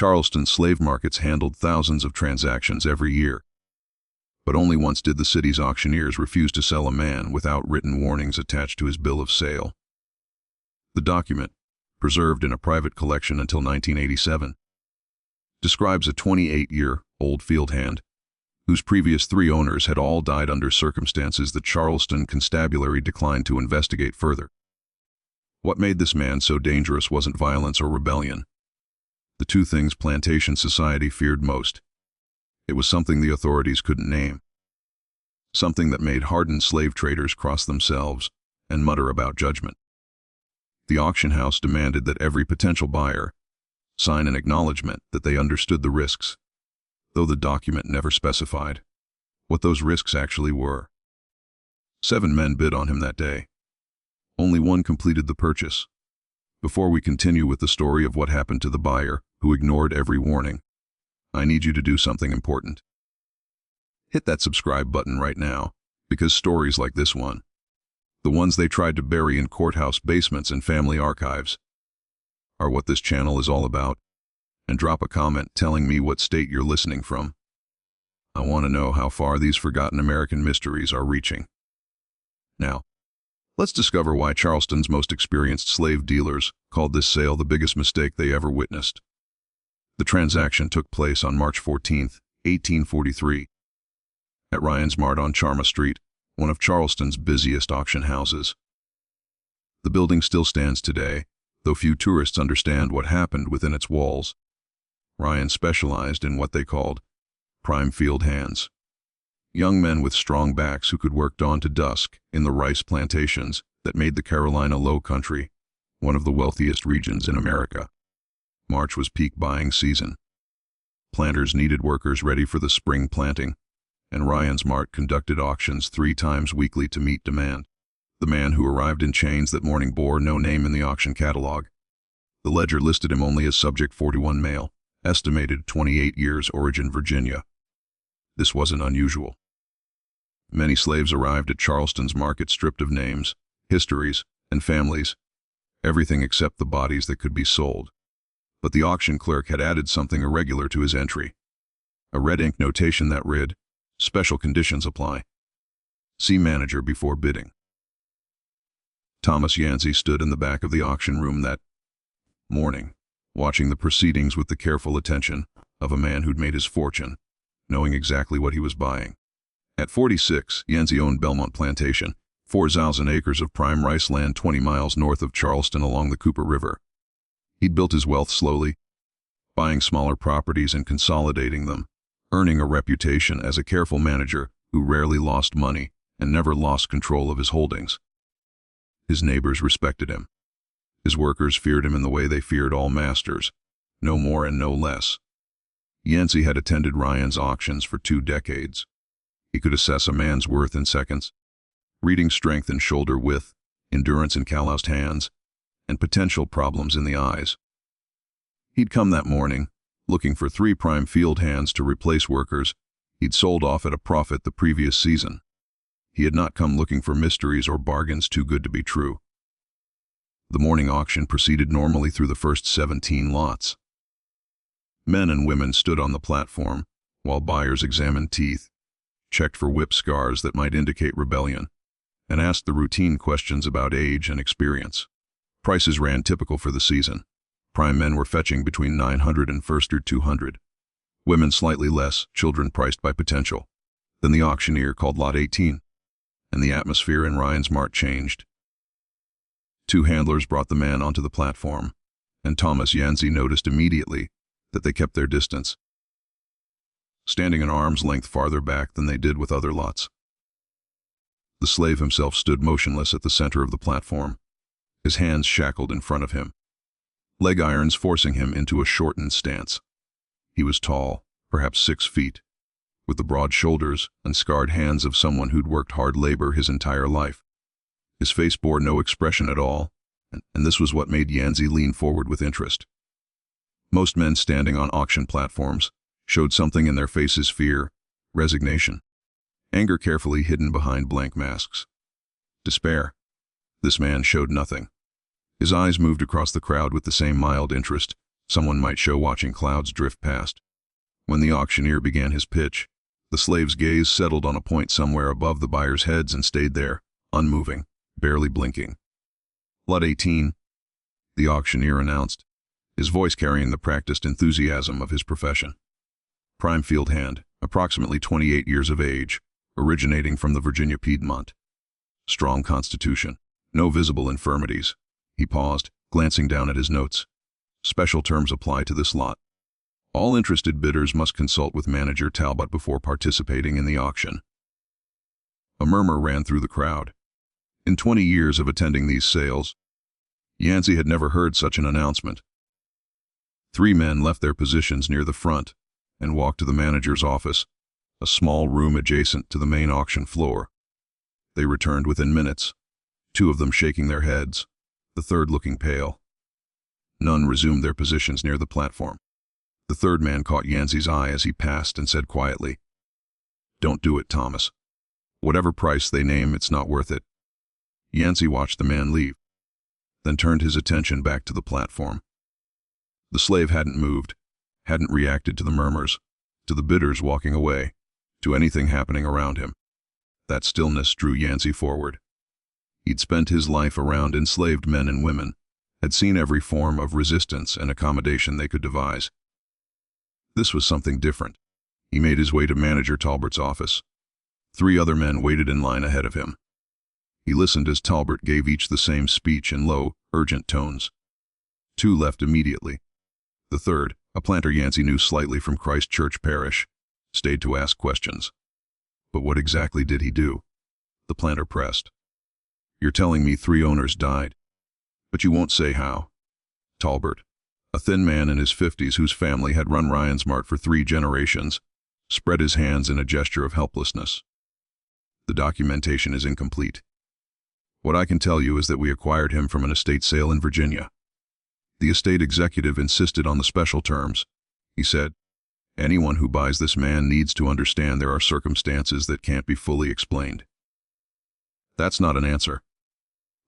Charleston slave markets handled thousands of transactions every year. But only once did the city's auctioneers refuse to sell a man without written warnings attached to his bill of sale. The document, preserved in a private collection until 1987, describes a 28-year-old field hand whose previous 3 owners had all died under circumstances the Charleston constabulary declined to investigate further. What made this man so dangerous wasn't violence or rebellion. The two things plantation society feared most. It was something the authorities couldn't name. Something that made hardened slave traders cross themselves and mutter about judgment. The auction house demanded that every potential buyer sign an acknowledgement that they understood the risks, though the document never specified what those risks actually were. 7 men bid on him that day. Only one completed the purchase. Before we continue with the story of what happened to the buyer who ignored every warning, I need you to do something important. Hit that subscribe button right now, because stories like this one, the ones they tried to bury in courthouse basements and family archives, are what this channel is all about. And drop a comment telling me what state you're listening from. I want to know how far these forgotten American mysteries are reaching. Now, let's discover why Charleston's most experienced slave dealers called this sale the biggest mistake they ever witnessed. The transaction took place on March 14, 1843, at Ryan's Mart on Charma Street, one of Charleston's busiest auction houses. The building still stands today, though few tourists understand what happened within its walls. Ryan specialized in what they called prime field hands. Young men with strong backs who could work dawn to dusk in the rice plantations that made the Carolina Low Country one of the wealthiest regions in America. March was peak buying season. Planters needed workers ready for the spring planting, and Ryan's Mart conducted auctions 3 times weekly to meet demand. The man who arrived in chains that morning bore no name in the auction catalog. The ledger listed him only as Subject 41 male, estimated 28 years, origin Virginia. This wasn't unusual. Many slaves arrived at Charleston's market stripped of names, histories, and families, everything except the bodies that could be sold. But the auction clerk had added something irregular to his entry. A red ink notation that read, "Special conditions apply. See manager before bidding." Thomas Yancey stood in the back of the auction room that morning, watching the proceedings with the careful attention of a man who'd made his fortune, knowing exactly what he was buying. At 46, Yancey owned Belmont Plantation, 4,000 acres of prime rice land 20 miles north of Charleston along the Cooper River. He'd built his wealth slowly, buying smaller properties and consolidating them, earning a reputation as a careful manager who rarely lost money and never lost control of his holdings. His neighbors respected him. His workers feared him in the way they feared all masters, no more and no less. Yancey had attended Ryan's auctions for 2 decades. He could assess a man's worth in seconds, reading strength in shoulder width, endurance in calloused hands, and potential problems in the eyes. He'd come that morning, looking for 3 prime field hands to replace workers he'd sold off at a profit the previous season. He had not come looking for mysteries or bargains too good to be true. The morning auction proceeded normally through the first 17 lots. Men and women stood on the platform, while buyers examined teeth, checked for whip scars that might indicate rebellion, and asked the routine questions about age and experience. Prices ran typical for the season. Prime men were fetching between $900 and first or $200. Women slightly less, children priced by potential. Then the auctioneer called Lot 18, and the atmosphere in Ryan's Mart changed. 2 handlers brought the man onto the platform, and Thomas Yancey noticed immediately that they kept their distance, standing an arm's length farther back than they did with other lots. The slave himself stood motionless at the center of the platform, his hands shackled in front of him, leg irons forcing him into a shortened stance. He was tall, perhaps 6 feet, with the broad shoulders and scarred hands of someone who'd worked hard labor his entire life. His face bore no expression at all, and this was what made Yancey lean forward with interest. Most men standing on auction platforms showed something in their faces: fear, resignation, anger carefully hidden behind blank masks, despair. This man showed nothing. His eyes moved across the crowd with the same mild interest, Someone might show watching clouds drift past. When the auctioneer began his pitch, the slave's gaze settled on a point somewhere above the buyers' heads and stayed there, unmoving, barely blinking. Lot 18, the auctioneer announced, his voice carrying the practiced enthusiasm of his profession. Prime field hand, approximately 28 years of age, originating from the Virginia Piedmont. Strong constitution, no visible infirmities. He paused, glancing down at his notes. Special terms apply to this lot. All interested bidders must consult with manager Talbot before participating in the auction. A murmur ran through the crowd. In 20 years of attending these sales, Yancey had never heard such an announcement. 3 men left their positions near the front and walked to the manager's office, a small room adjacent to the main auction floor. They returned within minutes, 2 of them shaking their heads, the third looking pale. None resumed their positions near the platform. The third man caught Yancey's eye as he passed and said quietly, "Don't do it, Thomas. Whatever price they name, it's not worth it." Yancey watched the man leave, then turned his attention back to the platform. The slave hadn't moved, hadn't reacted to the murmurs, to the bidders walking away, to anything happening around him. That stillness drew Yancey forward. He'd spent his life around enslaved men and women, had seen every form of resistance and accommodation they could devise. This was something different. He made his way to Manager Talbert's office. 3 other men waited in line ahead of him. He listened as Talbert gave each the same speech in low, urgent tones. 2 left immediately. The third, a planter Yancey knew slightly from Christ Church Parish, stayed to ask questions. But what exactly did he do? The planter pressed. "You're telling me 3 owners died, but you won't say how." Talbert, a thin man in his 50s whose family had run Ryan's Mart for 3 generations, spread his hands in a gesture of helplessness. "The documentation is incomplete. What I can tell you is that we acquired him from an estate sale in Virginia. The estate executive insisted on the special terms. He said, 'Anyone who buys this man needs to understand there are circumstances that can't be fully explained.'" "That's not an answer,"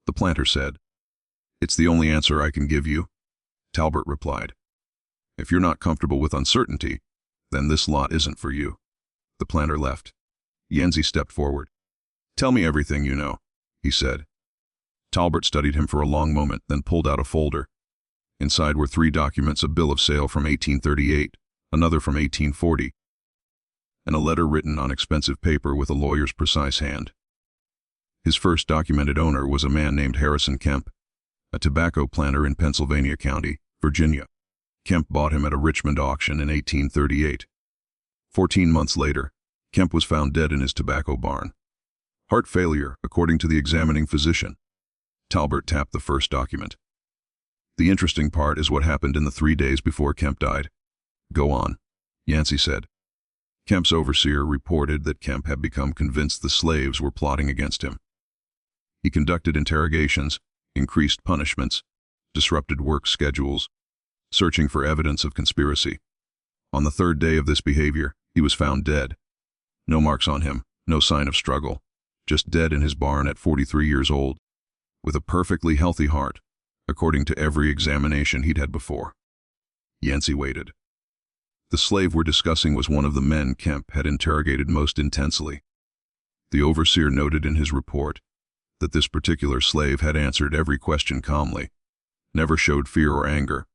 the planter said. "It's the only answer I can give you," Talbert replied. "If you're not comfortable with uncertainty, then this lot isn't for you." The planter left. Yancey stepped forward. "Tell me everything you know," he said. Talbert studied him for a long moment, then pulled out a folder. Inside were 3 documents: a bill of sale from 1838, another from 1840, and a letter written on expensive paper with a lawyer's precise hand. His first documented owner was a man named Harrison Kemp, a tobacco planter in Pennsylvania County, Virginia. Kemp bought him at a Richmond auction in 1838. 14 months later, Kemp was found dead in his tobacco barn. Heart failure, according to the examining physician. Talbert tapped the first document. "The interesting part is what happened in the 3 days before Kemp died." "Go on," Yancey said. Kemp's overseer reported that Kemp had become convinced the slaves were plotting against him. He conducted interrogations, increased punishments, disrupted work schedules, searching for evidence of conspiracy. On the 3rd day of this behavior, he was found dead. No marks on him, no sign of struggle, just dead in his barn at 43 years old, with a perfectly healthy heart, according to every examination he'd had before. Yancey waited. The slave we're discussing was one of the men Kemp had interrogated most intensely. The overseer noted in his report that this particular slave had answered every question calmly, never showed fear or anger,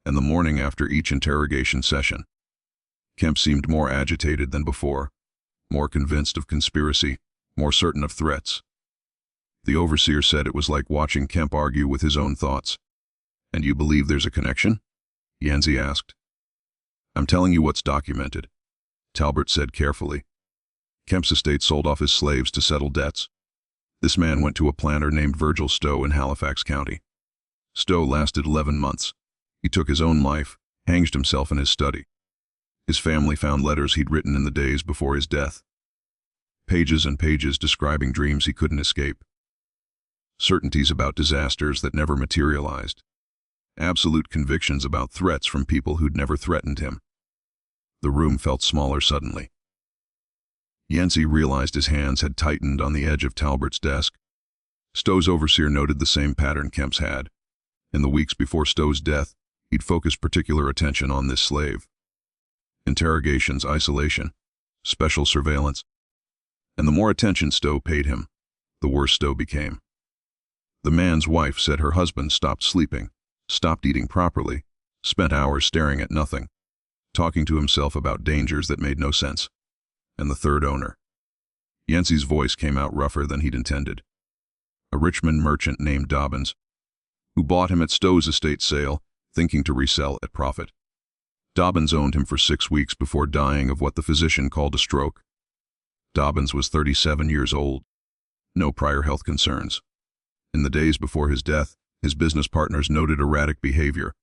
and the morning after each interrogation session, Kemp seemed more agitated than before, more convinced of conspiracy, more certain of threats. The overseer said it was like watching Kemp argue with his own thoughts. "And you believe there's a connection?" Yancey asked. "I'm telling you what's documented," Talbert said carefully. Kemp's estate sold off his slaves to settle debts. This man went to a planter named Virgil Stowe in Halifax County. Stowe lasted 11 months. He took his own life, hanged himself in his study. His family found letters he'd written in the days before his death. Pages and pages describing dreams he couldn't escape. Certainties about disasters that never materialized. Absolute convictions about threats from people who'd never threatened him. The room felt smaller suddenly. Yancey realized his hands had tightened on the edge of Talbert's desk. Stowe's overseer noted the same pattern Kemp's had. In the weeks before Stowe's death, He'd focused particular attention on this slave. Interrogations, isolation, special surveillance. And the more attention Stowe paid him, the worse Stowe became. The man's wife said her husband stopped sleeping, stopped eating properly, spent hours staring at nothing, talking to himself about dangers that made no sense. And the third owner. Yancey's voice came out rougher than he'd intended. A Richmond merchant named Dobbins, who bought him at Stowe's estate sale, thinking to resell at profit. Dobbins owned him for 6 weeks before dying of what the physician called a stroke. Dobbins was 37 years old. No prior health concerns. In the days before his death, his business partners noted erratic behavior,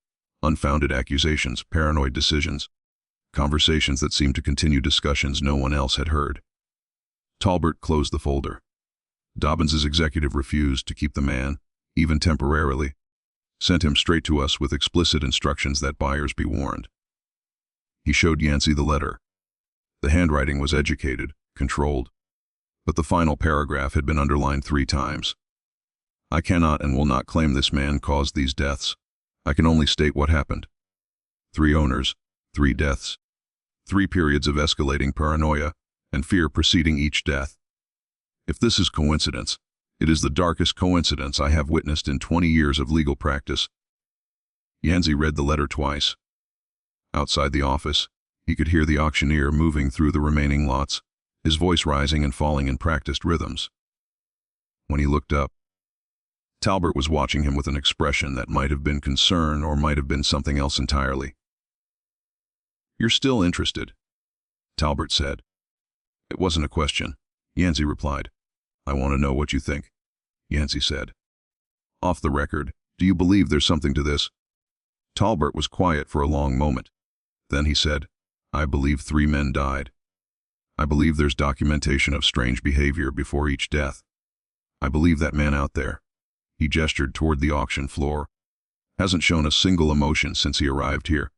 unfounded accusations, paranoid decisions, conversations that seemed to continue discussions no one else had heard. Talbert closed the folder. Dobbins's executive refused to keep the man, even temporarily, sent him straight to us with explicit instructions that buyers be warned. He showed Yancey the letter. The handwriting was educated, controlled, but the final paragraph had been underlined 3 times. I cannot and will not claim this man caused these deaths. I can only state what happened. 3 owners, 3 deaths, 3 periods of escalating paranoia and fear preceding each death. If this is coincidence, it is the darkest coincidence I have witnessed in 20 years of legal practice. Yancey read the letter twice. Outside the office, he could hear the auctioneer moving through the remaining lots, his voice rising and falling in practiced rhythms. When he looked up, Talbert was watching him with an expression that might have been concern or might have been something else entirely. "You're still interested," Talbert said. It wasn't a question, Yancey replied. "I want to know what you think," Yancey said. "Off the record, do you believe there's something to this?" Talbert was quiet for a long moment. Then he said, "I believe 3 men died. I believe there's documentation of strange behavior before each death. I believe that man out there," he gestured toward the auction floor, "hasn't shown a single emotion since he arrived here.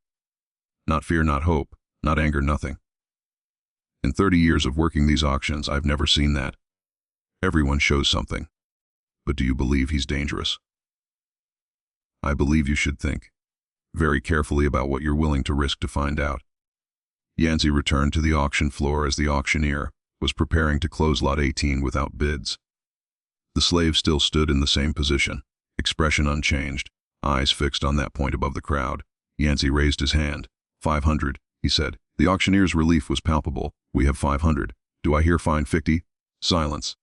Not fear, not hope, not anger, nothing. In 30 years of working these auctions, I've never seen that. Everyone shows something. But do you believe he's dangerous?" "I believe you should think very carefully about what you're willing to risk to find out." Yancey returned to the auction floor as the auctioneer was preparing to close lot 18 without bids. The slave still stood in the same position, expression unchanged, eyes fixed on that point above the crowd. Yancey raised his hand. 500, he said. The auctioneer's relief was palpable. "We have 500. Do I hear fine 50? Silence.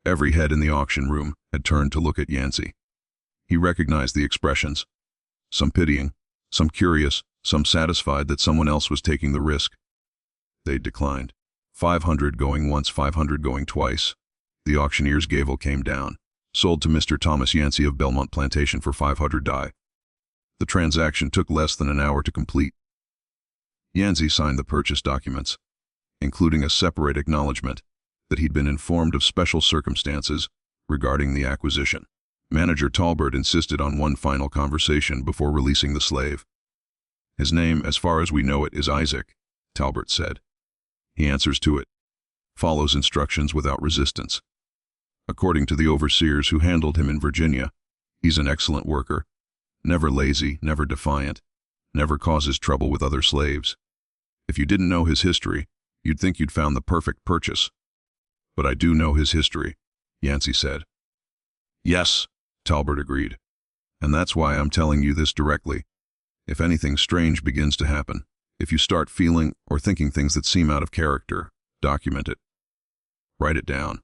Every head in the auction room had turned to look at Yancey. He recognized the expressions. Some pitying, some curious, some satisfied that someone else was taking the risk. They declined. 500 going once, 500 going twice. The auctioneer's gavel came down. "Sold to Mr. Thomas Yancey of Belmont Plantation for 500 die." The transaction took less than an hour to complete. Yancey signed the purchase documents, including a separate acknowledgement that he'd been informed of special circumstances regarding the acquisition. Manager Talbert insisted on one final conversation before releasing the slave. "His name, as far as we know it, is Isaac," Talbert said. "He answers to it, follows instructions without resistance. According to the overseers who handled him in Virginia, he's an excellent worker, never lazy, never defiant, never causes trouble with other slaves. If you didn't know his history, you'd think you'd found the perfect purchase. But I do know his history," Yancey said. "Yes," Talbert agreed. "And that's why I'm telling you this directly. If anything strange begins to happen, if you start feeling or thinking things that seem out of character, document it. Write it down.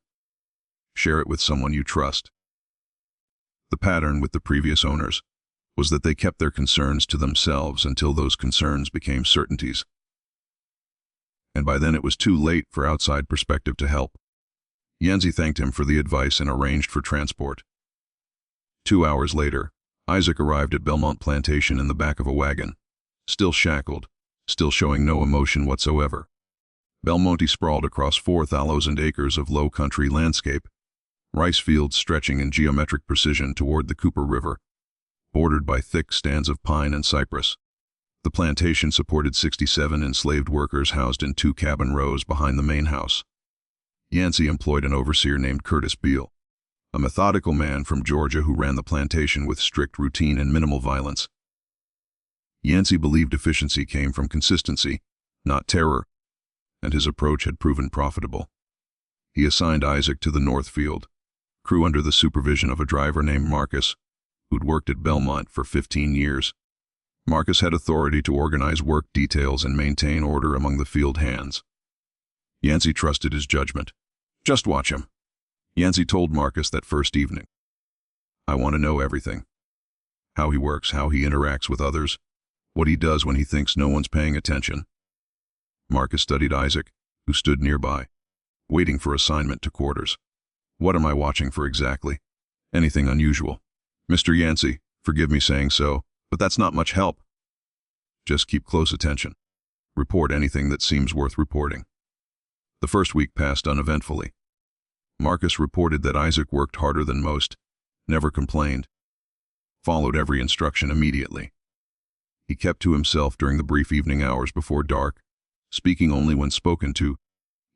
Share it with someone you trust." The pattern with the previous owners was that they kept their concerns to themselves until those concerns became certainties. And by then it was too late for outside perspective to help. Yancey thanked him for the advice and arranged for transport. 2 hours later, Isaac arrived at Belmont Plantation in the back of a wagon, still shackled, still showing no emotion whatsoever. Belmonte sprawled across 4,000 acres of low country landscape, rice fields stretching in geometric precision toward the Cooper River, bordered by thick stands of pine and cypress. The plantation supported 67 enslaved workers housed in 2 cabin rows behind the main house. Yancey employed an overseer named Curtis Beale, a methodical man from Georgia who ran the plantation with strict routine and minimal violence. Yancey believed efficiency came from consistency, not terror, and his approach had proven profitable. He assigned Isaac to the North Field, crew under the supervision of a driver named Marcus, who'd worked at Belmont for 15 years. Marcus had authority to organize work details and maintain order among the field hands. Yancey trusted his judgment. "Just watch him," Yancey told Marcus that first evening. "I want to know everything. How he works, how he interacts with others, what he does when he thinks no one's paying attention." Marcus studied Isaac, who stood nearby, waiting for assignment to quarters. "What am I watching for exactly? Anything unusual?" "Mr. Yancey, forgive me saying so, but that's not much help." "Just keep close attention. Report anything that seems worth reporting." The first week passed uneventfully. Marcus reported that Isaac worked harder than most, never complained, followed every instruction immediately. He kept to himself during the brief evening hours before dark, speaking only when spoken to,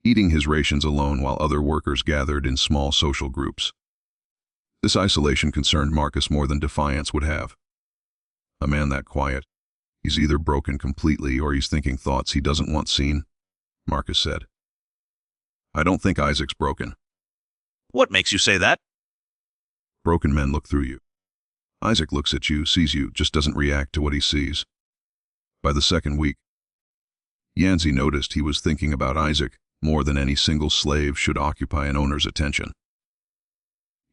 eating his rations alone while other workers gathered in small social groups. This isolation concerned Marcus more than defiance would have. A man that quiet, he's either broken completely or he's thinking thoughts he doesn't want seen, Marcus said. "I don't think Isaac's broken." "What makes you say that?" "Broken men look through you. Isaac looks at you, sees you, just doesn't react to what he sees." By the second week, Yancey noticed he was thinking about Isaac more than any single slave should occupy an owner's attention.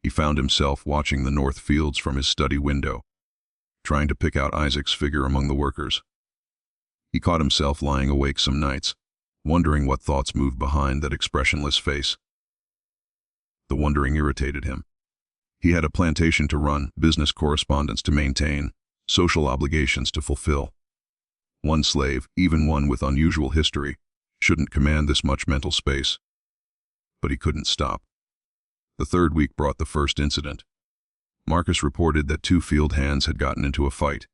He found himself watching the North Fields from his study window, trying to pick out Isaac's figure among the workers. He caught himself lying awake some nights, wondering what thoughts moved behind that expressionless face. The wondering irritated him. He had a plantation to run, business correspondence to maintain, social obligations to fulfill. One slave, even one with unusual history, shouldn't command this much mental space. But he couldn't stop. The third week brought the first incident. Marcus reported that two field hands had gotten into a fight.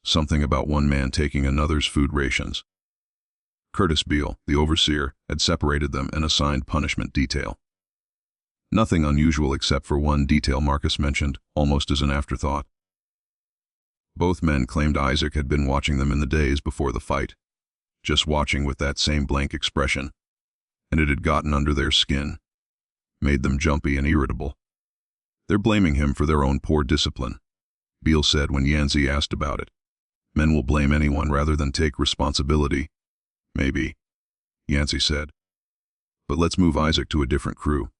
Something about one man taking another's food rations. Curtis Beale, the overseer, had separated them and assigned punishment detail. Nothing unusual except for one detail Marcus mentioned, almost as an afterthought. Both men claimed Isaac had been watching them in the days before the fight, just watching with that same blank expression, and it had gotten under their skin, made them jumpy and irritable. "They're blaming him for their own poor discipline," Beale said when Yancey asked about it. "Men will blame anyone rather than take responsibility." "Maybe," Yancey said. "But let's move Isaac to a different crew.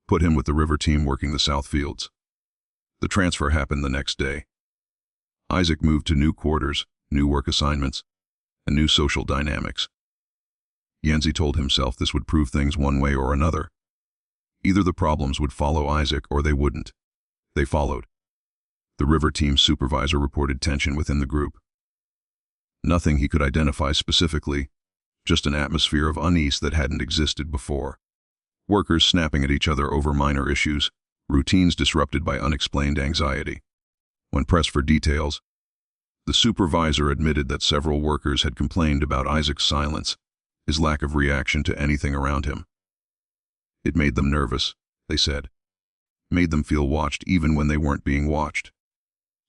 Put him with the river team working the South Fields." The transfer happened the next day. Isaac moved to new quarters, new work assignments, and new social dynamics. Yancey told himself this would prove things one way or another. Either the problems would follow Isaac or they wouldn't. They followed. The river team supervisor reported tension within the group. Nothing he could identify specifically, just an atmosphere of unease that hadn't existed before. Workers snapping at each other over minor issues, routines disrupted by unexplained anxiety. When pressed for details, the supervisor admitted that several workers had complained about Isaac's silence, his lack of reaction to anything around him. It made them nervous, they said. Made them feel watched even when they weren't being watched.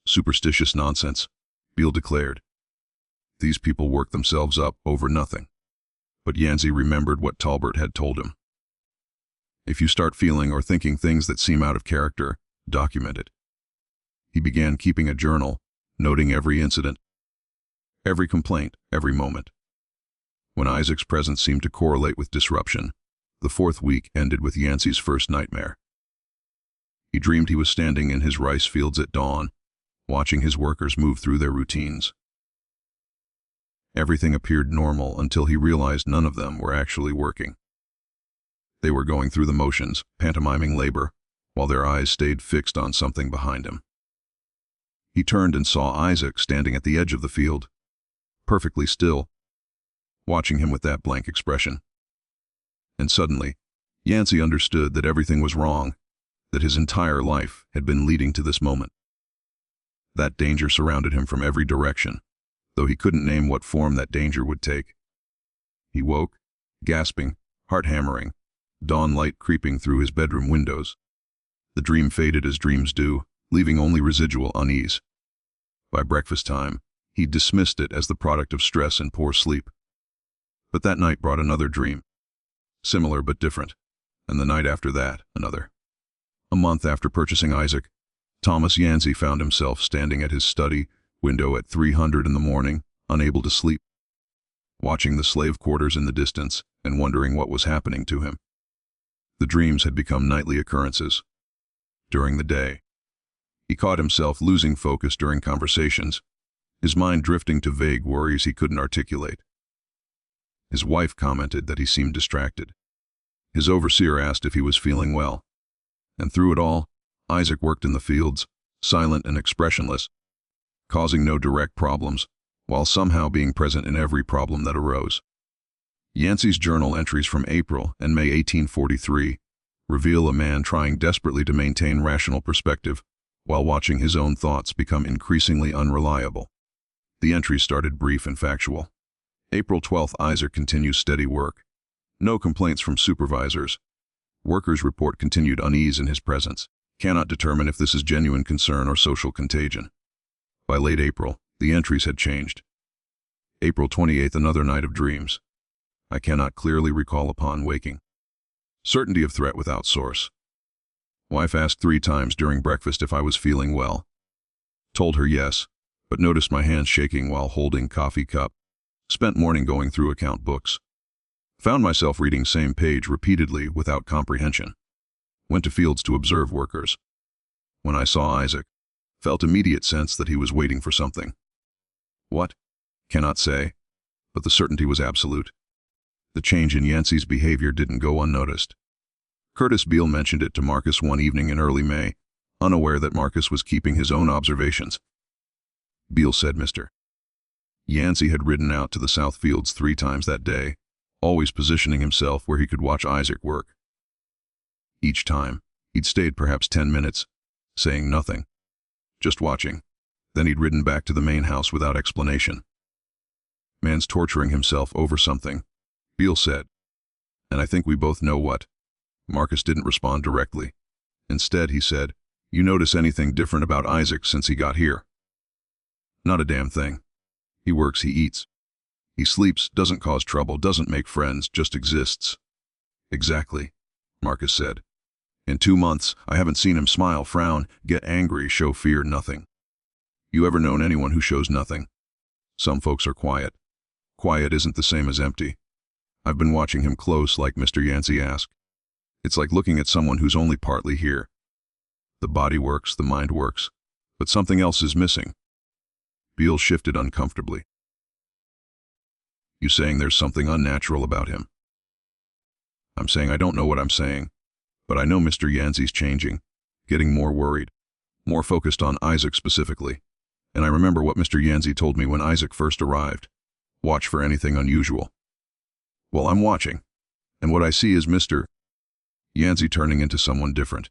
Superstitious nonsense, Beale declared. These people work themselves up over nothing. But Yancey remembered what Talbert had told him. If you start feeling or thinking things that seem out of character, document it. He began keeping a journal, noting every incident, every complaint, every moment. When Isaac's presence seemed to correlate with disruption, the fourth week ended with Yancey's first nightmare. He dreamed he was standing in his rice fields at dawn, watching his workers move through their routines. Everything appeared normal until he realized none of them were actually working. They were going through the motions, pantomiming labor, while their eyes stayed fixed on something behind him. He turned and saw Isaac standing at the edge of the field, perfectly still, watching him with that blank expression. And suddenly, Yancey understood that everything was wrong, that his entire life had been leading to this moment. That danger surrounded him from every direction, though he couldn't name what form that danger would take. He woke, gasping, heart hammering, dawn light creeping through his bedroom windows. The dream faded as dreams do, leaving only residual unease. By breakfast time, He dismissed it as the product of stress and poor sleep. But that night brought another dream, similar but different, and the night after that, another. A month after purchasing Isaac, Thomas Yancey found himself standing at his study window at 300 in the morning, unable to sleep, watching the slave quarters in the distance and wondering what was happening to him. The dreams had become nightly occurrences. During the day, he caught himself losing focus during conversations, his mind drifting to vague worries he couldn't articulate. His wife commented that he seemed distracted. His overseer asked if he was feeling well. And through it all, Isaac worked in the fields, silent and expressionless, causing no direct problems, while somehow being present in every problem that arose. Yancey's journal entries from April and May 1843 reveal a man trying desperately to maintain rational perspective while watching his own thoughts become increasingly unreliable. The entries started brief and factual. April 12th, Isaac continues steady work. No complaints from supervisors. Workers report continued unease in his presence. Cannot determine if this is genuine concern or social contagion. By late April, the entries had changed. April 28th, another night of dreams. I cannot clearly recall upon waking. Certainty of threat without source. Wife asked 3 times during breakfast if I was feeling well. Told her yes, but noticed my hands shaking while holding coffee cup. Spent morning going through account books. Found myself reading same page repeatedly without comprehension. Went to fields to observe workers. When I saw Isaac, felt immediate sense that he was waiting for something. What? Cannot say, but the certainty was absolute. The change in Yancey's behavior didn't go unnoticed. Curtis Beale mentioned it to Marcus one evening in early May, unaware that Marcus was keeping his own observations. Beale said Mr. Yancey had ridden out to the South Fields 3 times that day, always positioning himself where he could watch Isaac work. Each time, he'd stayed perhaps 10 minutes, saying nothing, just watching. Then he'd ridden back to the main house without explanation. Man's torturing himself over something, Beale said. And I think we both know what. Marcus didn't respond directly. Instead, he said, "You notice anything different about Isaac since he got here?" "Not a damn thing. He works, he eats. He sleeps, doesn't cause trouble, doesn't make friends, just exists." "Exactly," Marcus said. "In 2 months, I haven't seen him smile, frown, get angry, show fear, nothing. You ever known anyone who shows nothing? Some folks are quiet. Quiet isn't the same as empty. I've been watching him close, like Mr. Yancey asked. It's like looking at someone who's only partly here. The body works, the mind works, but something else is missing." Beale shifted uncomfortably. "You saying there's something unnatural about him?" "I'm saying I don't know what I'm saying, but I know Mr. Yancey's changing, getting more worried, more focused on Isaac specifically. And I remember what Mr. Yancey told me when Isaac first arrived. Watch for anything unusual. Well, I'm watching, and what I see is Mr. Yancey turning into someone different.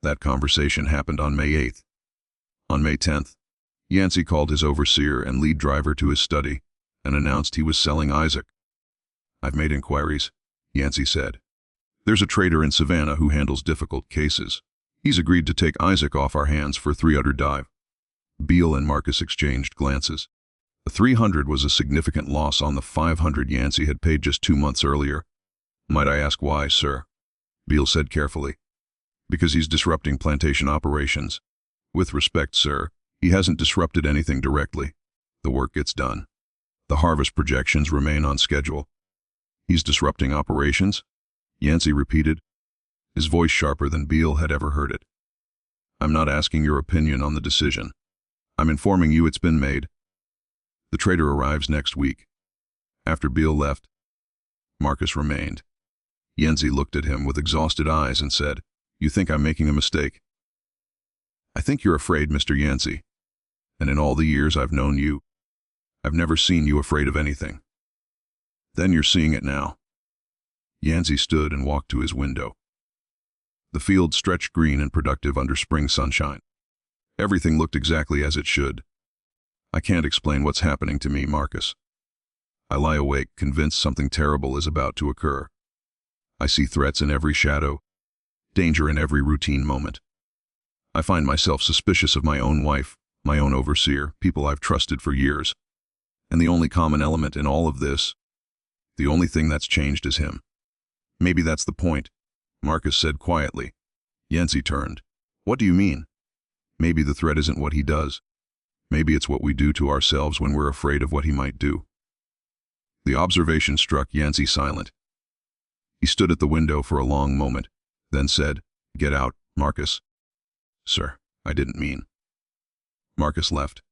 That conversation happened on May 8th. On May 10th, Yancey called his overseer and lead driver to his study and announced he was selling Isaac. "I've made inquiries," Yancey said. "There's a trader in Savannah who handles difficult cases. He's agreed to take Isaac off our hands for $300." Beale and Marcus exchanged glances. The $300 was a significant loss on the $500 Yancey had paid just 2 months earlier. "Might I ask why, sir?" Beale said carefully. "Because he's disrupting plantation operations. With respect, sir, he hasn't disrupted anything directly. The work gets done. The harvest projections remain on schedule." "He's disrupting operations?" Yancey repeated, his voice sharper than Beale had ever heard it. "I'm not asking your opinion on the decision. I'm informing you it's been made. The trader arrives next week." After Beale left, Marcus remained. Yancey looked at him with exhausted eyes and said, "You think I'm making a mistake?" "I think you're afraid, Mr. Yancey. And in all the years I've known you, I've never seen you afraid of anything. Then you're seeing it now." Yancey stood and walked to his window. The field stretched green and productive under spring sunshine. Everything looked exactly as it should. "I can't explain what's happening to me, Marcus. I lie awake, convinced something terrible is about to occur. I see threats in every shadow, danger in every routine moment. I find myself suspicious of my own wife, my own overseer, people I've trusted for years. And the only common element in all of this, the only thing that's changed is him. Maybe that's the point, Marcus said quietly. Yancey turned. What do you mean? Maybe the threat isn't what he does. Maybe it's what we do to ourselves when we're afraid of what he might do. The observation struck Yancey silent. He stood at the window for a long moment, then said, Get out, Marcus. Sir, I didn't mean. Marcus left.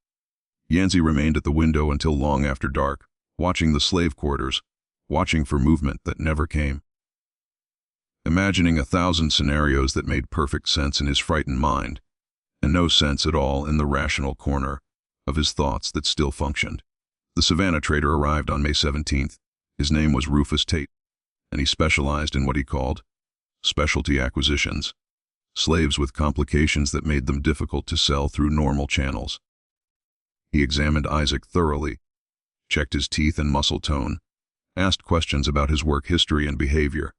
Yancey remained at the window until long after dark, watching the slave quarters, watching for movement that never came. Imagining 1,000 scenarios that made perfect sense in his frightened mind, and no sense at all in the rational corner of his thoughts that still functioned. The Savannah trader arrived on May 17th. His name was Rufus Tate, and he specialized in what he called specialty acquisitions, slaves with complications that made them difficult to sell through normal channels. He examined Isaac thoroughly, checked his teeth and muscle tone, asked questions about his work history and behavior.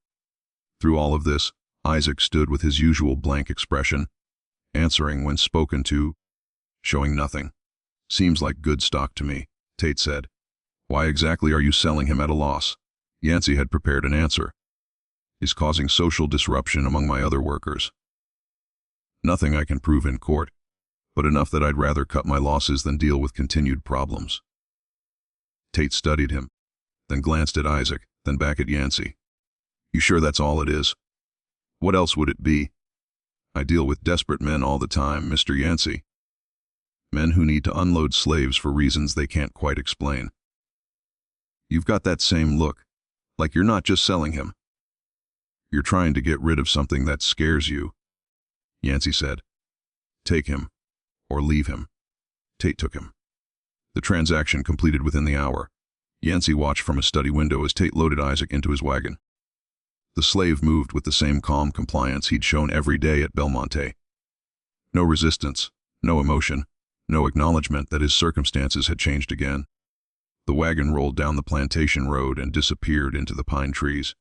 Through all of this, Isaac stood with his usual blank expression, answering when spoken to, showing nothing. Seems like good stock to me, Tate said. Why exactly are you selling him at a loss? Yancey had prepared an answer. He's causing social disruption among my other workers. Nothing I can prove in court, but enough that I'd rather cut my losses than deal with continued problems. Tate studied him, then glanced at Isaac, then back at Yancey. You sure that's all it is? What else would it be? I deal with desperate men all the time, Mr. Yancey. Men who need to unload slaves for reasons they can't quite explain. You've got that same look, like you're not just selling him. You're trying to get rid of something that scares you. Yancey said, Take him, or leave him. Tate took him. The transaction completed within the hour. Yancey watched from a study window as Tate loaded Isaac into his wagon. The slave moved with the same calm compliance he'd shown every day at Belmonte. No resistance, no emotion, no acknowledgement that his circumstances had changed again. The wagon rolled down the plantation road and disappeared into the pine trees.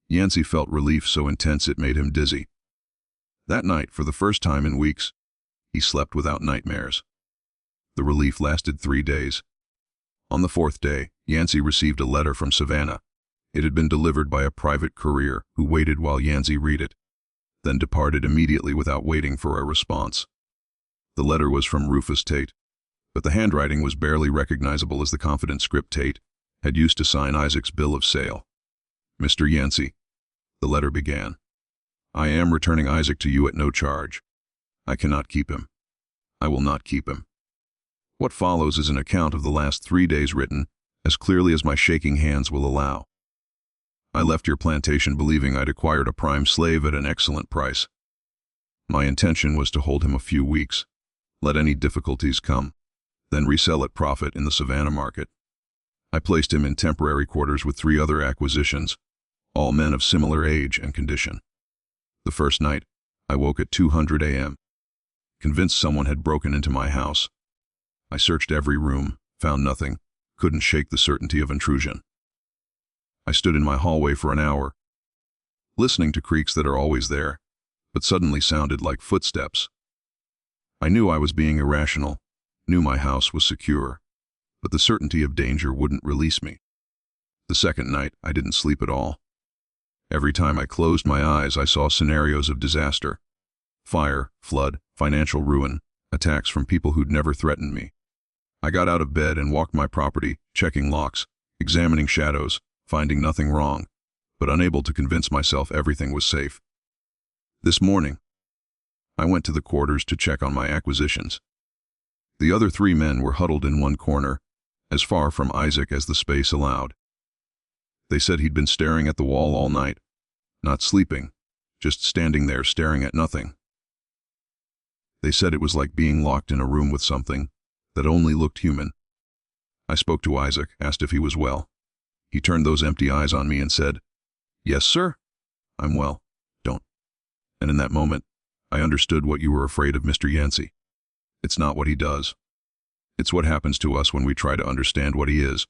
Yancey felt relief so intense it made him dizzy. That night, for the first time in weeks, he slept without nightmares. The relief lasted 3 days. On the 4th day, Yancey received a letter from Savannah. It had been delivered by a private courier who waited while Yancey read it, then departed immediately without waiting for a response. The letter was from Rufus Tate, but the handwriting was barely recognizable as the confident script Tate had used to sign Isaac's bill of sale. Mr. Yancey, the letter began. I am returning Isaac to you at no charge. I cannot keep him. I will not keep him. What follows is an account of the last 3 days written as clearly as my shaking hands will allow. I left your plantation believing I'd acquired a prime slave at an excellent price. My intention was to hold him a few weeks, let any difficulties come, then resell at profit in the Savannah market. I placed him in temporary quarters with 3 other acquisitions, all men of similar age and condition. The first night, I woke at 2:00 a.m., convinced someone had broken into my house. I searched every room, found nothing, couldn't shake the certainty of intrusion. I stood in my hallway for an hour, listening to creaks that are always there, but suddenly sounded like footsteps. I knew I was being irrational, knew my house was secure, but the certainty of danger wouldn't release me. The second night, I didn't sleep at all. Every time I closed my eyes, I saw scenarios of disaster. Fire, flood, financial ruin, attacks from people who'd never threatened me. I got out of bed and walked my property, checking locks, examining shadows, finding nothing wrong, but unable to convince myself everything was safe. This morning, I went to the quarters to check on my acquisitions. The other 3 men were huddled in one corner, as far from Isaac as the space allowed. They said he'd been staring at the wall all night, not sleeping, just standing there staring at nothing. They said it was like being locked in a room with something that only looked human. I spoke to Isaac, asked if he was well. He turned those empty eyes on me and said, Yes, sir. I'm well. Don't. And in that moment, I understood what you were afraid of, Mr. Yancey. It's not what he does. It's what happens to us when we try to understand what he is.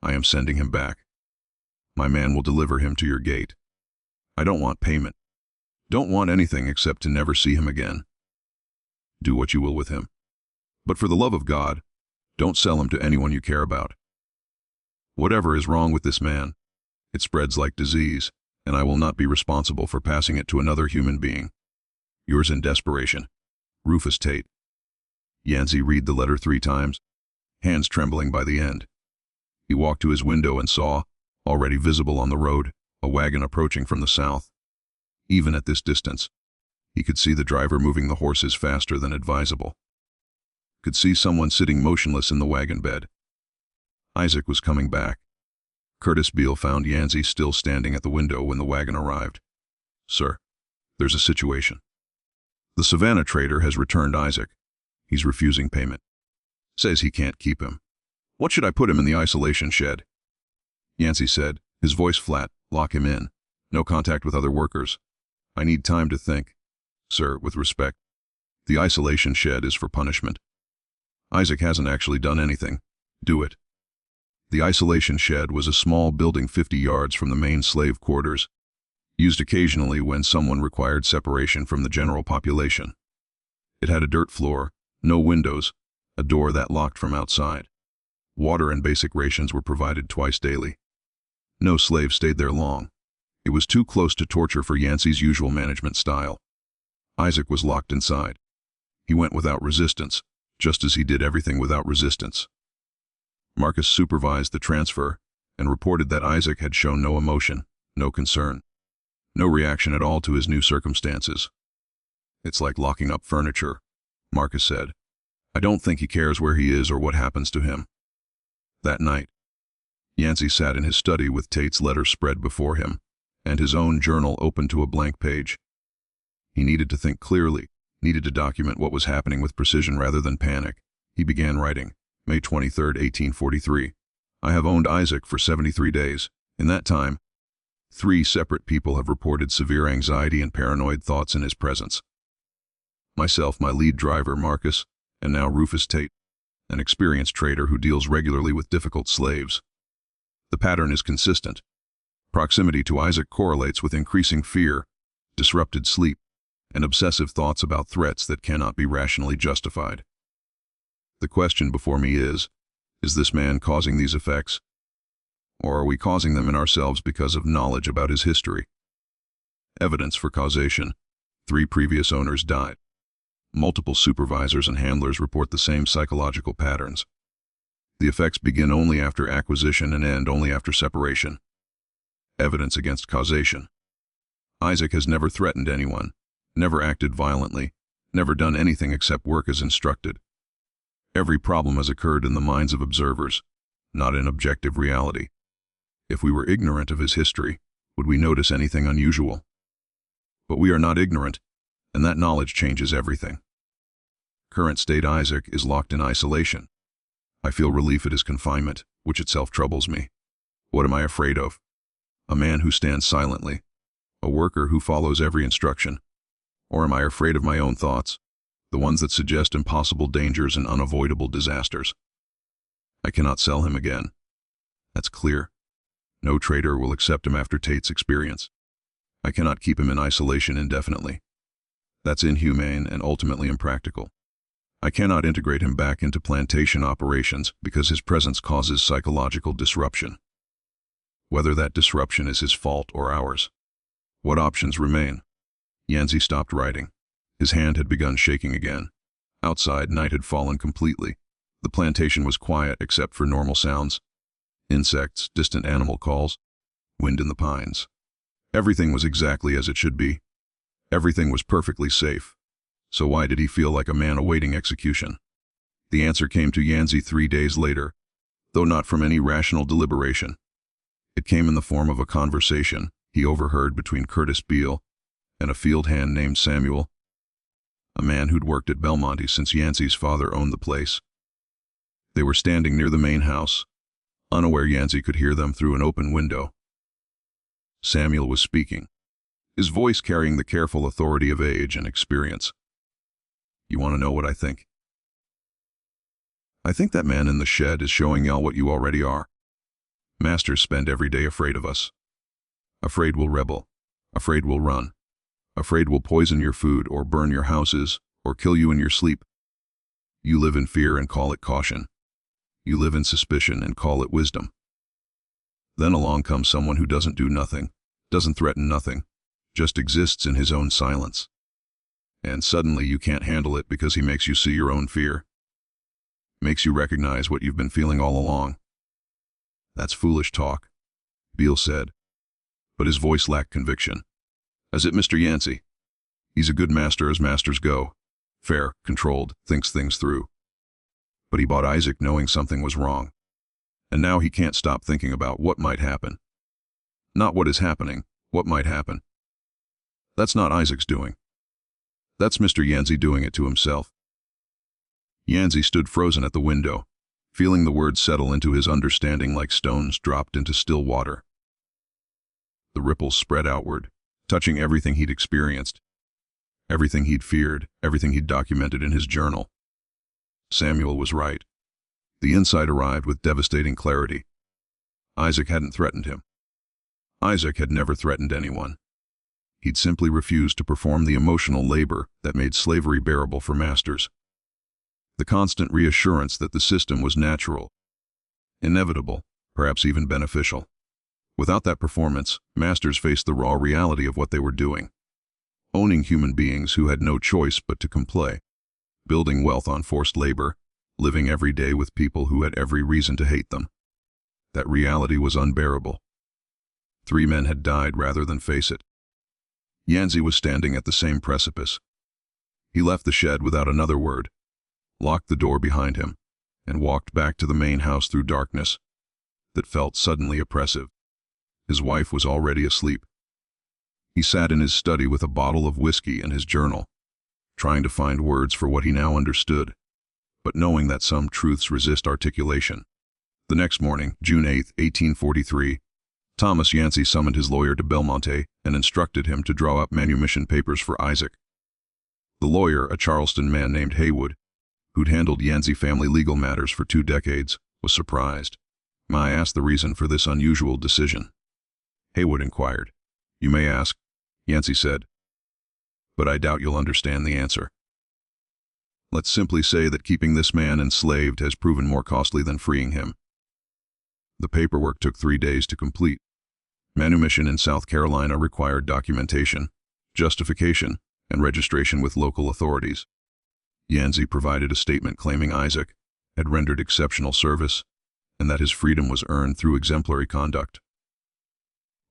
I am sending him back. My man will deliver him to your gate. I don't want payment. Don't want anything except to never see him again. Do what you will with him. But for the love of God, don't sell him to anyone you care about. Whatever is wrong with this man, it spreads like disease, and I will not be responsible for passing it to another human being. Yours in desperation, Rufus Tate. Yancey read the letter 3 times, hands trembling by the end. He walked to his window and saw, already visible on the road, a wagon approaching from the south. Even at this distance, he could see the driver moving the horses faster than advisable. Could see someone sitting motionless in the wagon bed. Isaac was coming back. Curtis Beale found Yancey still standing at the window when the wagon arrived. "Sir, there's a situation. The Savannah trader has returned Isaac. He's refusing payment. Says he can't keep him. What should I put him in the isolation shed?" Yancey said, his voice flat. "Lock him in. No contact with other workers. I need time to think. Sir, with respect, the isolation shed is for punishment. Isaac hasn't actually done anything. Do it." The isolation shed was a small building 50 yards from the main slave quarters, used occasionally when someone required separation from the general population. It had a dirt floor, no windows, a door that locked from outside. Water and basic rations were provided twice daily. No slave stayed there long. It was too close to torture for Yancey's usual management style. Isaac was locked inside. He went without resistance, just as he did everything without resistance. Marcus supervised the transfer and reported that Isaac had shown no emotion, no concern, no reaction at all to his new circumstances. "It's like locking up furniture," Marcus said. "I don't think he cares where he is or what happens to him." That night, Yancey sat in his study with Tate's letter spread before him, and his own journal open to a blank page. He needed to think clearly, needed to document what was happening with precision rather than panic. He began writing, May 23, 1843. "I have owned Isaac for 73 days. In that time, 3 separate people have reported severe anxiety and paranoid thoughts in his presence. Myself, my lead driver, Marcus, and now Rufus Tate, an experienced trader who deals regularly with difficult slaves. The pattern is consistent. Proximity to Isaac correlates with increasing fear, disrupted sleep, and obsessive thoughts about threats that cannot be rationally justified. The question before me is this man causing these effects? Or are we causing them in ourselves because of knowledge about his history? Evidence for causation. 3 previous owners died. Multiple supervisors and handlers report the same psychological patterns. The effects begin only after acquisition and end only after separation. Evidence against causation. Isaac has never threatened anyone, never acted violently, never done anything except work as instructed. Every problem has occurred in the minds of observers, not in objective reality. If we were ignorant of his history, would we notice anything unusual? But we are not ignorant, and that knowledge changes everything. Current state Isaac is locked in isolation. I feel relief at his confinement, which itself troubles me. What am I afraid of? A man who stands silently, a worker who follows every instruction, or am I afraid of my own thoughts, the ones that suggest impossible dangers and unavoidable disasters? I cannot sell him again. That's clear. No trader will accept him after Tate's experience. I cannot keep him in isolation indefinitely. That's inhumane and ultimately impractical. I cannot integrate him back into plantation operations because his presence causes psychological disruption. Whether that disruption is his fault or ours. What options remain? Yancey stopped writing. His hand had begun shaking again. Outside, night had fallen completely. The plantation was quiet except for normal sounds. Insects, distant animal calls, wind in the pines. Everything was exactly as it should be. Everything was perfectly safe. So why did he feel like a man awaiting execution? The answer came to Yancey 3 days later, though not from any rational deliberation. It came in the form of a conversation he overheard between Curtis Beale and a field hand named Samuel, a man who'd worked at Belmonte since Yancey's father owned the place. They were standing near the main house, unaware Yancey could hear them through an open window. Samuel was speaking, his voice carrying the careful authority of age and experience. "You want to know what I think? I think that man in the shed is showing y'all what you already are. Masters spend every day afraid of us. Afraid we'll rebel. Afraid we'll run. Afraid we'll poison your food or burn your houses or kill you in your sleep. You live in fear and call it caution. You live in suspicion and call it wisdom. Then along comes someone who doesn't do nothing, doesn't threaten nothing, just exists in his own silence. And suddenly you can't handle it because he makes you see your own fear. Makes you recognize what you've been feeling all along. That's foolish talk, Beale said, but his voice lacked conviction. As it Mr. Yancey. He's a good master as masters go. Fair, controlled, thinks things through. But he bought Isaac knowing something was wrong. And now he can't stop thinking about what might happen. Not what is happening, what might happen. That's not Isaac's doing. That's Mr. Yancey doing it to himself. Yancey stood frozen at the window, feeling the words settle into his understanding like stones dropped into still water. The ripples spread outward, touching everything he'd experienced, everything he'd feared, everything he'd documented in his journal. Samuel was right. The insight arrived with devastating clarity. Isaac hadn't threatened him. Isaac had never threatened anyone. He'd simply refused to perform the emotional labor that made slavery bearable for masters. The constant reassurance that the system was natural, inevitable, perhaps even beneficial. Without that performance, masters faced the raw reality of what they were doing. Owning human beings who had no choice but to comply. Building wealth on forced labor, living every day with people who had every reason to hate them. That reality was unbearable. 3 men had died rather than face it. Yancey was standing at the same precipice. He left the shed without another word, locked the door behind him, and walked back to the main house through darkness that felt suddenly oppressive. His wife was already asleep. He sat in his study with a bottle of whiskey and his journal, trying to find words for what he now understood, but knowing that some truths resist articulation. The next morning, June 8, 1843, Thomas Yancey summoned his lawyer to Belmonte and instructed him to draw up manumission papers for Isaac. The lawyer, a Charleston man named Haywood, who'd handled Yancey family legal matters for 2 decades, was surprised. "May I ask the reason for this unusual decision?" Haywood inquired. "You may ask," Yancey said, "but I doubt you'll understand the answer. Let's simply say that keeping this man enslaved has proven more costly than freeing him." The paperwork took 3 days to complete. Manumission in South Carolina required documentation, justification, and registration with local authorities. Yancey provided a statement claiming Isaac had rendered exceptional service and that his freedom was earned through exemplary conduct.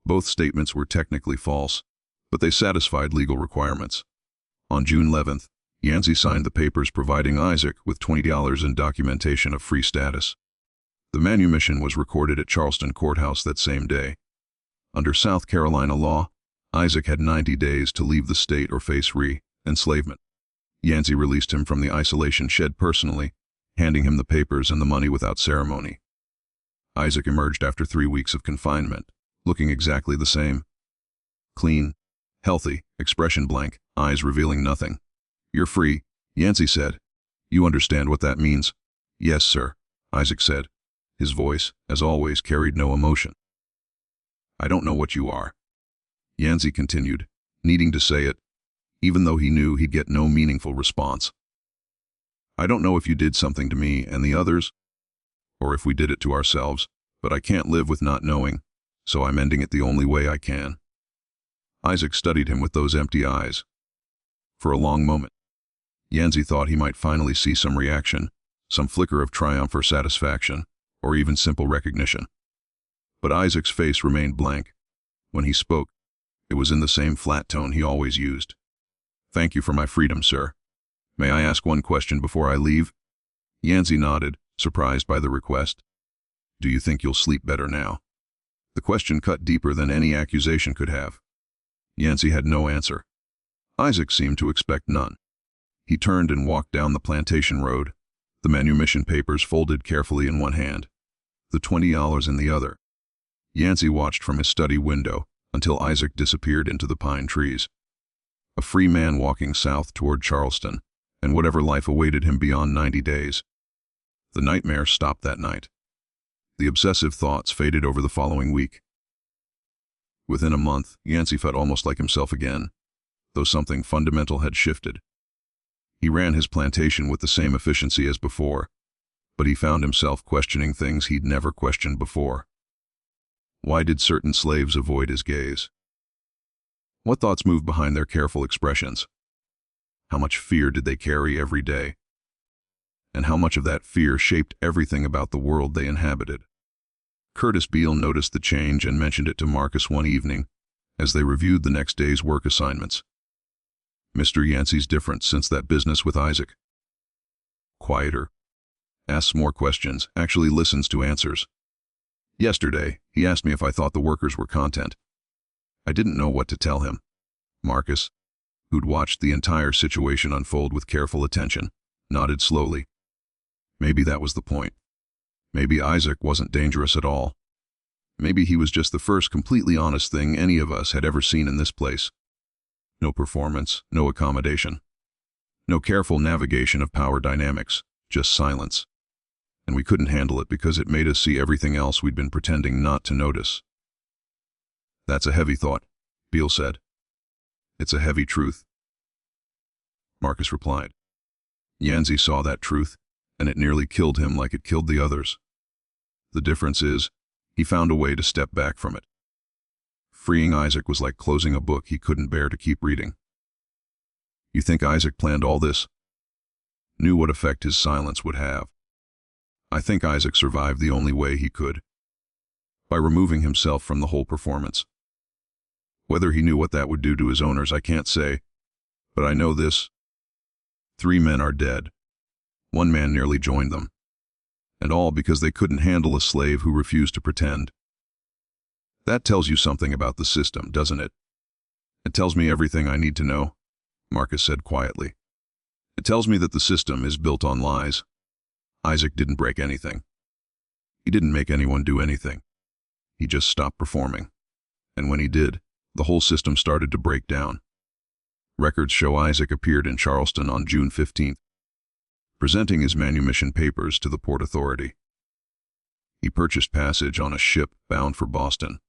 Both statements were technically false, but they satisfied legal requirements. On June 11th, Yancey signed the papers providing Isaac with $20 in documentation of free status. The manumission was recorded at Charleston Courthouse that same day. Under South Carolina law, Isaac had 90 days to leave the state or face re-enslavement. Yancey released him from the isolation shed personally, handing him the papers and the money without ceremony. Isaac emerged after 3 weeks of confinement, looking exactly the same. Clean, healthy, expression blank, eyes revealing nothing. "You're free," Yancey said. "You understand what that means?" "Yes, sir," Isaac said. His voice, as always, carried no emotion. "I don't know what you are," Yancey continued, needing to say it, even though he knew he'd get no meaningful response. "I don't know if you did something to me and the others, or if we did it to ourselves, but I can't live with not knowing, so I'm ending it the only way I can." Isaac studied him with those empty eyes. For a long moment, Yancey thought he might finally see some reaction, some flicker of triumph or satisfaction, or even simple recognition. But Isaac's face remained blank. When he spoke, it was in the same flat tone he always used. "Thank you for my freedom, sir. May I ask one question before I leave?" Yancey nodded, surprised by the request. "Do you think you'll sleep better now?" The question cut deeper than any accusation could have. Yancey had no answer. Isaac seemed to expect none. He turned and walked down the plantation road, the manumission papers folded carefully in one hand, the $20 in the other. Yancey watched from his study window until Isaac disappeared into the pine trees. A free man walking south toward Charleston, and whatever life awaited him beyond 90 days. The nightmare stopped that night. The obsessive thoughts faded over the following week. Within a month, Yancey felt almost like himself again, though something fundamental had shifted. He ran his plantation with the same efficiency as before, but he found himself questioning things he'd never questioned before. Why did certain slaves avoid his gaze? What thoughts moved behind their careful expressions? How much fear did they carry every day? And how much of that fear shaped everything about the world they inhabited? Curtis Beale noticed the change and mentioned it to Marcus one evening as they reviewed the next day's work assignments. Mr. Yancey's different since that business with Isaac. Quieter. Asks more questions, actually listens to answers. Yesterday, he asked me if I thought the workers were content. I didn't know what to tell him. Marcus, who'd watched the entire situation unfold with careful attention, nodded slowly. Maybe that was the point. Maybe Isaac wasn't dangerous at all. Maybe he was just the first completely honest thing any of us had ever seen in this place. No performance, no accommodation. No careful navigation of power dynamics, just silence. And we couldn't handle it because it made us see everything else we'd been pretending not to notice. That's a heavy thought, Beale said. It's a heavy truth. Marcus replied. Yancey saw that truth, and it nearly killed him like it killed the others. The difference is, he found a way to step back from it. Freeing Isaac was like closing a book he couldn't bear to keep reading. You think Isaac planned all this? Knew what effect his silence would have. I think Isaac survived the only way he could. By removing himself from the whole performance. Whether he knew what that would do to his owners, I can't say, but I know this. 3 men are dead. 1 man nearly joined them. And all because they couldn't handle a slave who refused to pretend. That tells you something about the system, doesn't it? It tells me everything I need to know, Marcus said quietly. It tells me that the system is built on lies. Isaac didn't break anything. He didn't make anyone do anything. He just stopped performing. And when he did, the whole system started to break down. Records show Isaac appeared in Charleston on June 15th, presenting his manumission papers to the Port Authority. He purchased passage on a ship bound for Boston,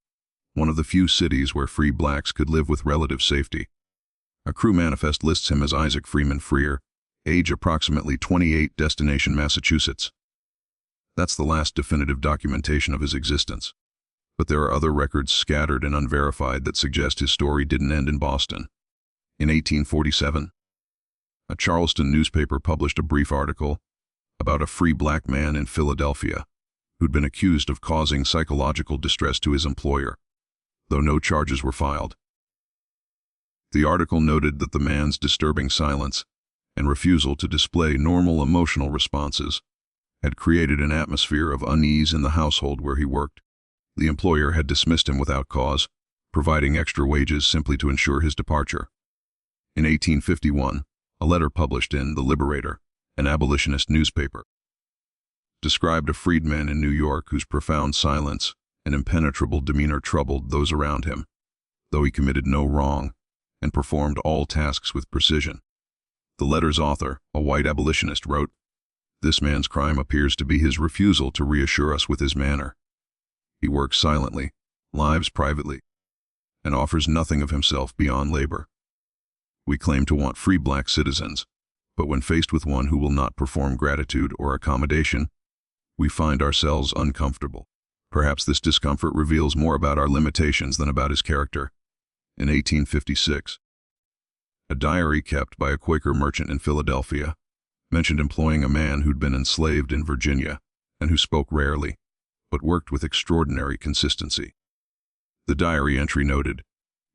one of the few cities where free blacks could live with relative safety. A crew manifest lists him as Isaac Freeman Freer, age approximately 28, destination Massachusetts. That's the last definitive documentation of his existence. But there are other records scattered and unverified that suggest his story didn't end in Boston. In 1847, a Charleston newspaper published a brief article about a free black man in Philadelphia who'd been accused of causing psychological distress to his employer, though no charges were filed. The article noted that the man's disturbing silence and refusal to display normal emotional responses had created an atmosphere of unease in the household where he worked. The employer had dismissed him without cause, providing extra wages simply to ensure his departure. In 1851, a letter published in The Liberator, an abolitionist newspaper, described a freedman in New York whose profound silence and impenetrable demeanor troubled those around him, though he committed no wrong and performed all tasks with precision. The letter's author, a white abolitionist, wrote, "This man's crime appears to be his refusal to reassure us with his manner. He works silently, lives privately, and offers nothing of himself beyond labor. We claim to want free black citizens, but when faced with one who will not perform gratitude or accommodation, we find ourselves uncomfortable. Perhaps this discomfort reveals more about our limitations than about his character." In 1856, a diary kept by a Quaker merchant in Philadelphia mentioned employing a man who'd been enslaved in Virginia and who spoke rarely, but worked with extraordinary consistency. The diary entry noted,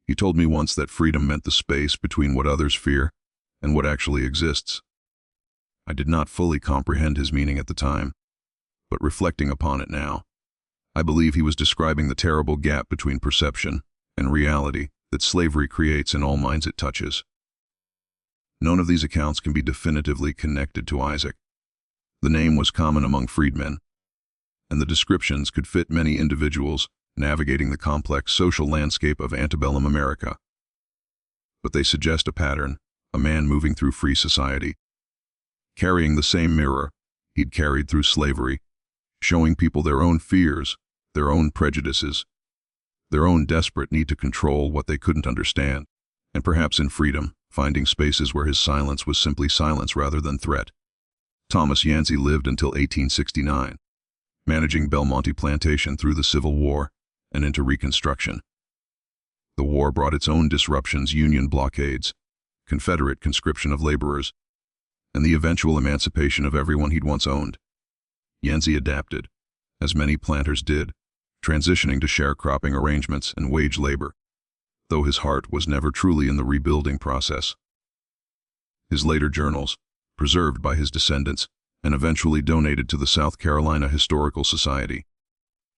"He told me once that freedom meant the space between what others fear and what actually exists. I did not fully comprehend his meaning at the time, but reflecting upon it now, I believe he was describing the terrible gap between perception and reality that slavery creates in all minds it touches." None of these accounts can be definitively connected to Isaac. The name was common among freedmen, and the descriptions could fit many individuals navigating the complex social landscape of antebellum America. But they suggest a pattern, a man moving through free society, carrying the same mirror he'd carried through slavery, showing people their own fears, their own prejudices, their own desperate need to control what they couldn't understand, and perhaps in freedom, finding spaces where his silence was simply silence rather than threat. Thomas Yancey lived until 1869, managing Belmonte Plantation through the Civil War and into Reconstruction. The war brought its own disruptions: Union blockades, Confederate conscription of laborers, and the eventual emancipation of everyone he'd once owned. Yancey adapted, as many planters did, transitioning to sharecropping arrangements and wage labor, though his heart was never truly in the rebuilding process. His later journals, preserved by his descendants and eventually donated to the South Carolina Historical Society,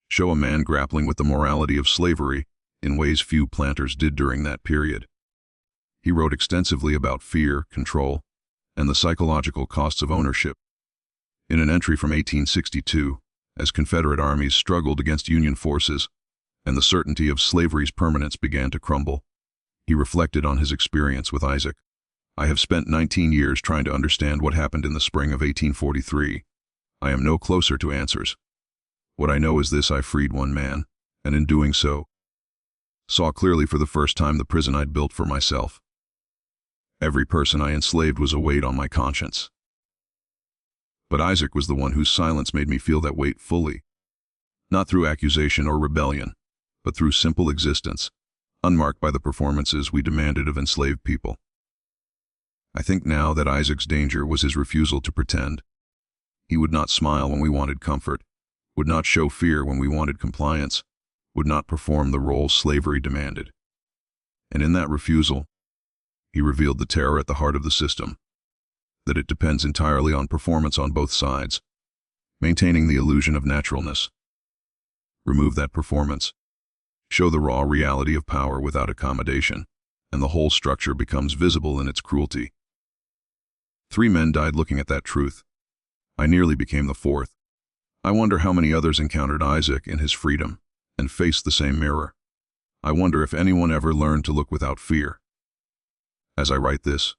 show a man grappling with the morality of slavery in ways few planters did during that period. He wrote extensively about fear, control, and the psychological costs of ownership. In an entry from 1862, as Confederate armies struggled against Union forces and the certainty of slavery's permanence began to crumble, he reflected on his experience with Isaac. "I have spent 19 years trying to understand what happened in the spring of 1843. I am no closer to answers. What I know is this: I freed one man, and in doing so, saw clearly for the first time the prison I'd built for myself. Every person I enslaved was a weight on my conscience. But Isaac was the one whose silence made me feel that weight fully, not through accusation or rebellion, but through simple existence, unmarked by the performances we demanded of enslaved people. I think now that Isaac's danger was his refusal to pretend. He would not smile when we wanted comfort, would not show fear when we wanted compliance, would not perform the role slavery demanded. And in that refusal, he revealed the terror at the heart of the system, that it depends entirely on performance on both sides, maintaining the illusion of naturalness. Remove that performance, show the raw reality of power without accommodation, and the whole structure becomes visible in its cruelty. 3 men died looking at that truth. I nearly became the 4th. I wonder how many others encountered Isaac in his freedom and faced the same mirror. I wonder if anyone ever learned to look without fear. As I write this,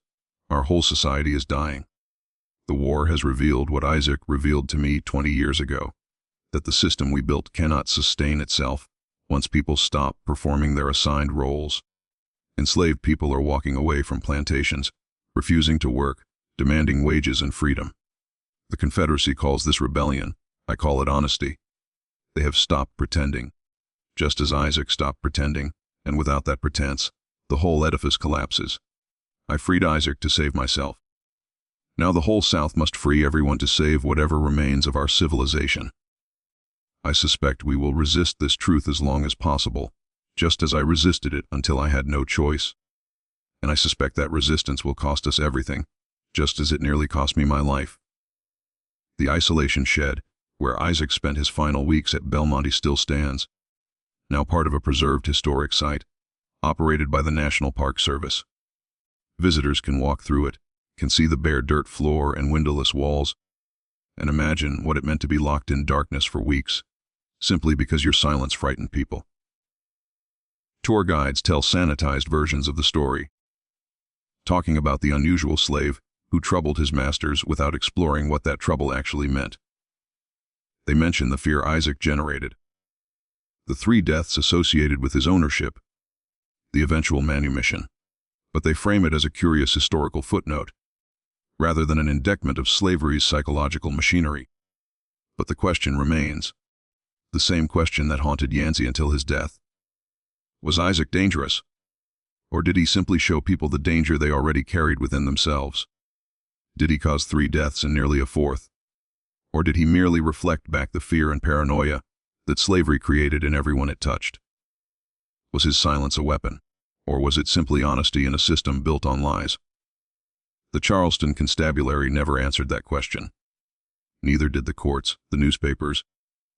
our whole society is dying. The war has revealed what Isaac revealed to me 20 years ago, that the system we built cannot sustain itself once people stop performing their assigned roles. Enslaved people are walking away from plantations, refusing to work, demanding wages and freedom. The Confederacy calls this rebellion. I call it honesty. They have stopped pretending, just as Isaac stopped pretending, and without that pretense, the whole edifice collapses. I freed Isaac to save myself. Now the whole South must free everyone to save whatever remains of our civilization. I suspect we will resist this truth as long as possible, just as I resisted it until I had no choice. And I suspect that resistance will cost us everything, just as it nearly cost me my life. The isolation shed, where Isaac spent his final weeks at Belmonte, still stands, now part of a preserved historic site, operated by the National Park Service. Visitors can walk through it, can see the bare dirt floor and windowless walls, and imagine what it meant to be locked in darkness for weeks, simply because your silence frightened people. Tour guides tell sanitized versions of the story, talking about the unusual slave who troubled his masters without exploring what that trouble actually meant. They mention the fear Isaac generated, the 3 deaths associated with his ownership, the eventual manumission, but they frame it as a curious historical footnote, rather than an indictment of slavery's psychological machinery. But the question remains, the same question that haunted Yancey until his death. Was Isaac dangerous? Or did he simply show people the danger they already carried within themselves? Did he cause 3 deaths and nearly a 4th? Or did he merely reflect back the fear and paranoia that slavery created in everyone it touched? Was his silence a weapon? Or was it simply honesty in a system built on lies? The Charleston constabulary never answered that question. Neither did the courts, the newspapers,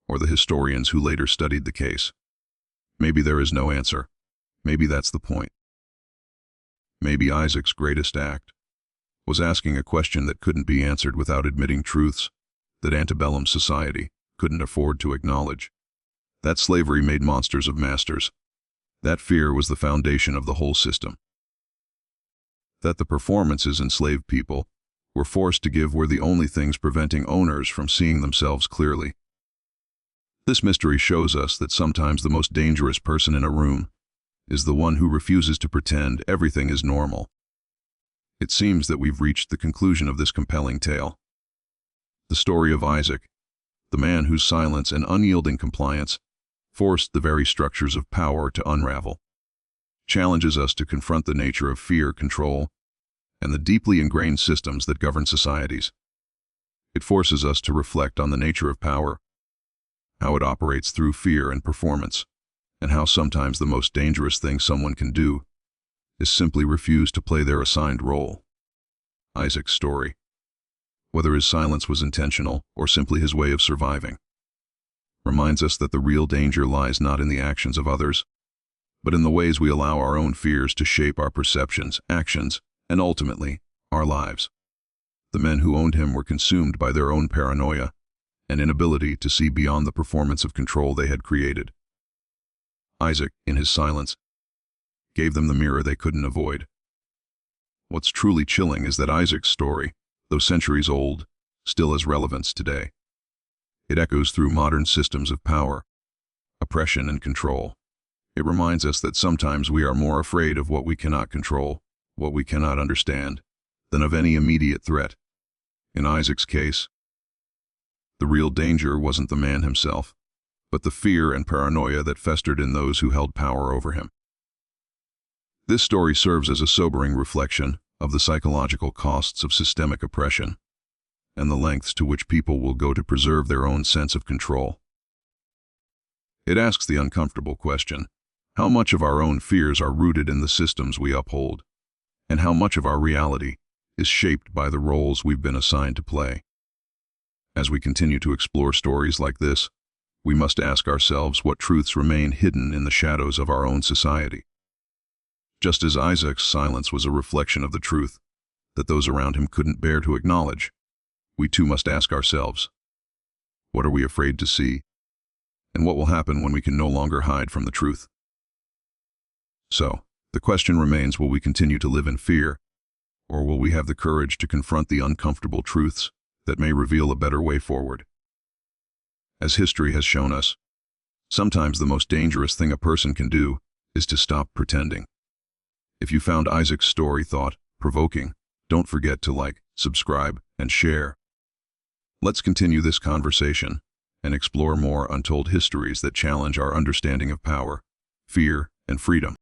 or the historians who later studied the case. Maybe there is no answer. Maybe that's the point. Maybe Isaac's greatest act was asking a question that couldn't be answered without admitting truths that antebellum society couldn't afford to acknowledge. That slavery made monsters of masters. That fear was the foundation of the whole system. That the performances enslaved people were forced to give were the only things preventing owners from seeing themselves clearly. This mystery shows us that sometimes the most dangerous person in a room is the one who refuses to pretend everything is normal. It seems that we've reached the conclusion of this compelling tale. The story of Isaac, the man whose silence and unyielding compliance forced the very structures of power to unravel, challenges us to confront the nature of fear, control, and the deeply ingrained systems that govern societies. It forces us to reflect on the nature of power, how it operates through fear and performance, and how sometimes the most dangerous thing someone can do is simply refuse to play their assigned role. Isaac's story, whether his silence was intentional or simply his way of surviving, reminds us that the real danger lies not in the actions of others, but in the ways we allow our own fears to shape our perceptions, actions, and ultimately, our lives. The men who owned him were consumed by their own paranoia and inability to see beyond the performance of control they had created. Isaac, in his silence, gave them the mirror they couldn't avoid. What's truly chilling is that Isaac's story, though centuries old, still has relevance today. It echoes through modern systems of power, oppression, and control. It reminds us that sometimes we are more afraid of what we cannot control, what we cannot understand, than of any immediate threat. In Isaac's case, the real danger wasn't the man himself, but the fear and paranoia that festered in those who held power over him. This story serves as a sobering reflection of the psychological costs of systemic oppression and the lengths to which people will go to preserve their own sense of control. It asks the uncomfortable question: how much of our own fears are rooted in the systems we uphold, and how much of our reality is shaped by the roles we've been assigned to play? As we continue to explore stories like this, we must ask ourselves what truths remain hidden in the shadows of our own society. Just as Isaac's silence was a reflection of the truth that those around him couldn't bear to acknowledge, we too must ask ourselves, what are we afraid to see, and what will happen when we can no longer hide from the truth? So, the question remains, will we continue to live in fear, or will we have the courage to confront the uncomfortable truths that may reveal a better way forward? As history has shown us, sometimes the most dangerous thing a person can do is to stop pretending. If you found Isaac's story thought-provoking, don't forget to like, subscribe, and share. Let's continue this conversation and explore more untold histories that challenge our understanding of power, fear, and freedom.